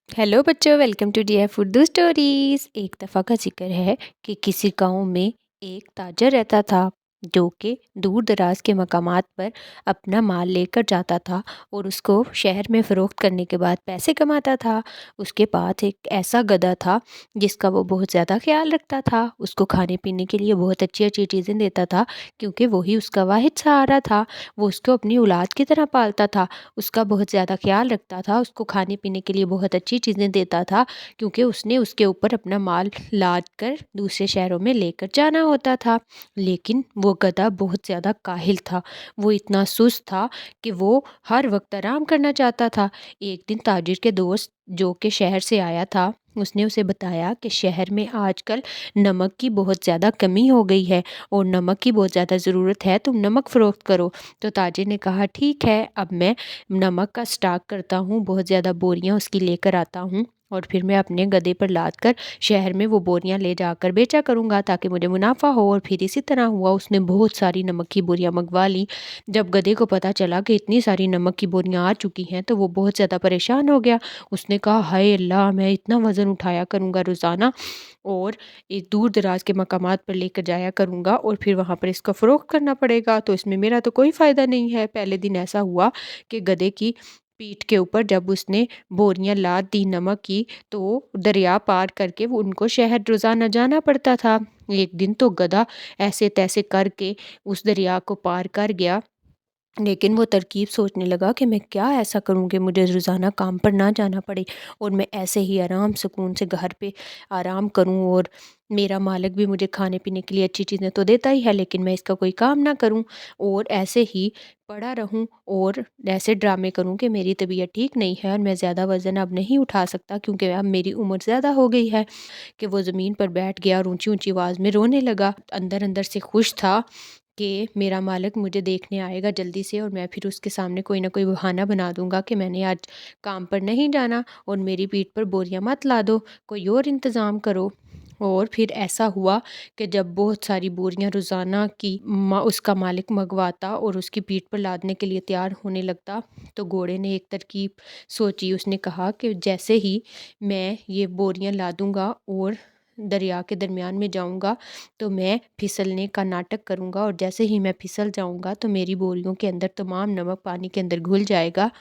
Hello बच्चों, welcome to dear फुड्डू stories. एक दफ़ा का जिक्र है कि किसी गांव में एक ताजर रहता था जो कि दूर दराज के मकामात पर अपना माल लेकर जाता था और उसको शहर में फ़रोख्त करने के बाद पैसे कमाता था। उसके पास एक ऐसा गधा था जिसका वो बहुत ज़्यादा ख्याल रखता था। उसको खाने पीने के लिए बहुत अच्छी अच्छी चीज़ें देता था क्योंकि वही उसका वाहिद सहारा था। वो उसको अपनी औलाद की तरह पालता था, उसका बहुत ज़्यादा ख्याल रखता था, उसको खाने पीने के लिए बहुत अच्छी चीज़ें देता था क्योंकि उसने उसके ऊपर अपना माल लाद कर दूसरे शहरों में लेकर जाना होता था। लेकिन वो गधा बहुत ज़्यादा काहिल था, वो इतना सुस्त था कि वो हर वक्त आराम करना चाहता था। एक दिन ताजिर के दोस्त जो कि शहर से आया था, उसने उसे बताया कि शहर में आजकल नमक की बहुत ज़्यादा कमी हो गई है और नमक की बहुत ज़्यादा ज़रूरत है, तुम नमक फ़रोख्त करो। तो ताजिर ने कहा ठीक है, अब मैं नमक का स्टॉक करता हूँ, बहुत ज़्यादा बोरियाँ उसकी लेकर आता हूँ और फिर मैं अपने गधे पर लाद कर शहर में वो बोरियाँ ले जाकर बेचा करूँगा ताकि मुझे मुनाफा हो। और फिर इसी तरह हुआ, उसने बहुत सारी नमक की बोरियाँ मंगवा ली। जब गधे को पता चला कि इतनी सारी नमक की बोरियाँ आ चुकी हैं तो वो बहुत ज़्यादा परेशान हो गया। उसने कहा हाय अल्लाह, मैं इतना वज़न उठाया करूँगा रोज़ाना और एक दूर दराज के मकामात पर लेकर जाया करूँगा और फिर वहाँ पर इसको फ़रोख्त करना पड़ेगा, तो इसमें मेरा तो कोई फ़ायदा नहीं है। पहले दिन ऐसा हुआ कि गधे की पीठ के ऊपर जब उसने बोरियां लाद दी नमक की, तो दरिया पार करके वो उनको शहर रोज़ाना जाना पड़ता था। एक दिन तो गधा ऐसे तैसे करके उस दरिया को पार कर गया, लेकिन वो तरकीब सोचने लगा कि मैं क्या ऐसा करूं कि मुझे रोज़ाना काम पर ना जाना पड़े और मैं ऐसे ही आराम सुकून से घर पे आराम करूं और मेरा मालिक भी मुझे खाने पीने के लिए अच्छी चीज़ें तो देता ही है, लेकिन मैं इसका कोई काम ना करूं और ऐसे ही पड़ा रहूं और ऐसे ड्रामे करूं कि मेरी तबीयत ठीक नहीं है और मैं ज़्यादा वज़न अब नहीं उठा सकता क्योंकि अब मेरी उम्र ज़्यादा हो गई है। कि वो ज़मीन पर बैठ गया और ऊंची ऊंची आवाज़ में रोने लगा। अंदर अंदर से खुश था कि मेरा मालिक मुझे देखने आएगा जल्दी से और मैं फिर उसके सामने कोई ना कोई बहाना बना दूंगा कि मैंने आज काम पर नहीं जाना और मेरी पीठ पर बोरियां मत ला दो, कोई और इंतज़ाम करो। और फिर ऐसा हुआ कि जब बहुत सारी बोरियां रोज़ाना की उसका मालिक मंगवाता और उसकी पीठ पर लादने के लिए तैयार होने लगता, तो घोड़े ने एक तरकीब सोची। उसने कहा कि जैसे ही मैं ये बोरियां लादूंगा और दरिया के दरमियान में जाऊंगा तो मैं फिसलने का नाटक करूंगा और जैसे ही मैं फिसल जाऊंगा तो मेरी बोरियों के अंदर तमाम नमक पानी के अंदर घुल जाएगा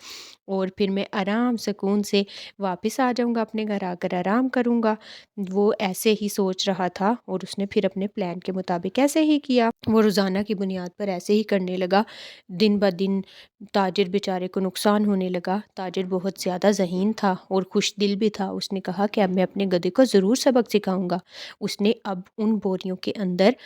और फिर मैं आराम सुकून से वापस आ जाऊंगा, अपने घर आकर आराम करूंगा। वो ऐसे ही सोच रहा था और उसने फिर अपने प्लान के मुताबिक ऐसे ही किया। वो रोज़ाना की बुनियाद पर ऐसे ही करने लगा। दिन ब दिन ताजिर बेचारे को नुकसान होने लगा। ताजिर बहुत ज़्यादा ज़हीन था और खुश दिल भी था। उसने कहा कि अब मैं अपने गधे को ज़रूर सबक सिखाऊंगा। उसने अब उन बोरियों के अंदर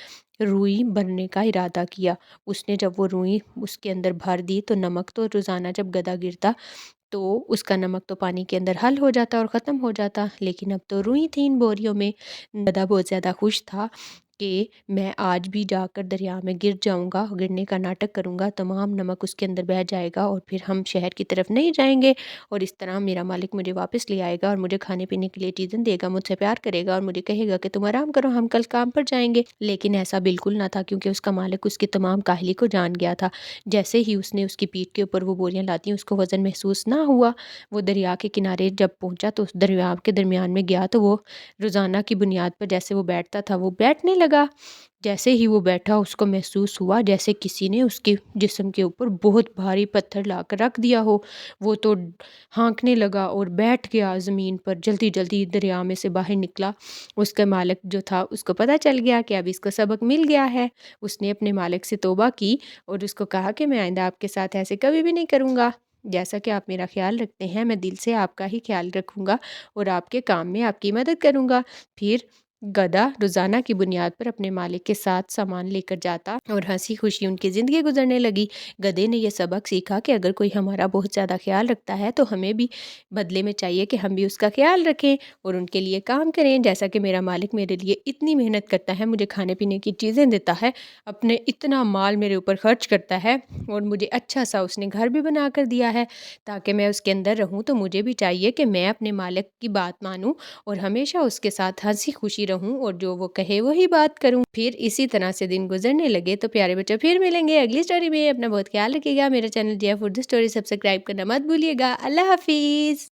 रुई भरने का इरादा किया। उसने जब वो रुई उसके अंदर भर दी तो नमक तो रोज़ाना जब गधा गिरता तो उसका नमक तो पानी के अंदर हल हो जाता और ख़त्म हो जाता, लेकिन अब तो रुई थी इन बोरियों में। गधा बहुत ज़्यादा खुश था कि मैं आज भी जाकर दरिया में गिर जाऊंगा, गिरने का नाटक करूंगा, तमाम नमक उसके अंदर बह जाएगा और फिर हम शहर की तरफ नहीं जाएंगे और इस तरह मेरा मालिक मुझे वापस ले आएगा और मुझे खाने पीने के लिए चीज़ें देगा, मुझसे प्यार करेगा और मुझे कहेगा कि तुम आराम करो, हम कल काम पर जाएंगे। लेकिन ऐसा बिल्कुल ना था क्योंकि उसका मालिक उसकी तमाम काहली को जान गया था। जैसे ही उसने उसकी पीठ के ऊपर वो बोरियां लाती उसको वज़न महसूस ना हुआ। वो दरिया के किनारे जब पहुंचा तो उस दरिया के दरमियान में गया तो वो रोज़ाना की बुनियाद पर जैसे वो बैठता था वो बैठने लगा। जैसे ही वो बैठा उसको महसूस हुआ जैसे किसी ने उसके जिस्म के ऊपर बहुत भारी पत्थर लाकर रख दिया हो। वो तो हाँकने लगा और बैठ गया ज़मीन पर, जल्दी जल्दी दरिया में से बाहर निकला। उसका मालिक जो था उसको पता चल गया कि अब इसको सबक मिल गया है। उसने अपने मालिक से तौबा की और उसको कहा कि मैं आइंदा आपके साथ ऐसे कभी भी नहीं करूँगा। जैसा कि आप मेरा ख्याल रखते हैं, मैं दिल से आपका ही ख्याल रखूँगा और आपके काम में आपकी मदद करूँगा। फिर गधा रोज़ाना की बुनियाद पर अपने मालिक के साथ सामान लेकर जाता और हंसी खुशी उनकी ज़िंदगी गुजरने लगी। गधे ने यह सबक सीखा कि अगर कोई हमारा बहुत ज़्यादा ख्याल रखता है तो हमें भी बदले में चाहिए कि हम भी उसका ख्याल रखें और उनके लिए काम करें। जैसा कि मेरा मालिक मेरे लिए इतनी मेहनत करता है, मुझे खाने पीने की चीज़ें देता है, अपने इतना माल मेरे ऊपर खर्च करता है और मुझे अच्छा सा उसने घर भी बना कर दिया है ताकि मैं उसके अंदर रहूं, तो मुझे भी चाहिए कि मैं अपने मालिक की बात मानूं और हमेशा उसके साथ हंसी खुशी रहूं और जो वो कहे वही बात करूं। फिर इसी तरह से दिन गुजरने लगे। तो प्यारे बच्चों, फिर मिलेंगे अगली स्टोरी में। अपना बहुत ख्याल रखिएगा। मेरा channel dear food story subscribe करना मत भूलिएगा। अल्लाह हाफिज़।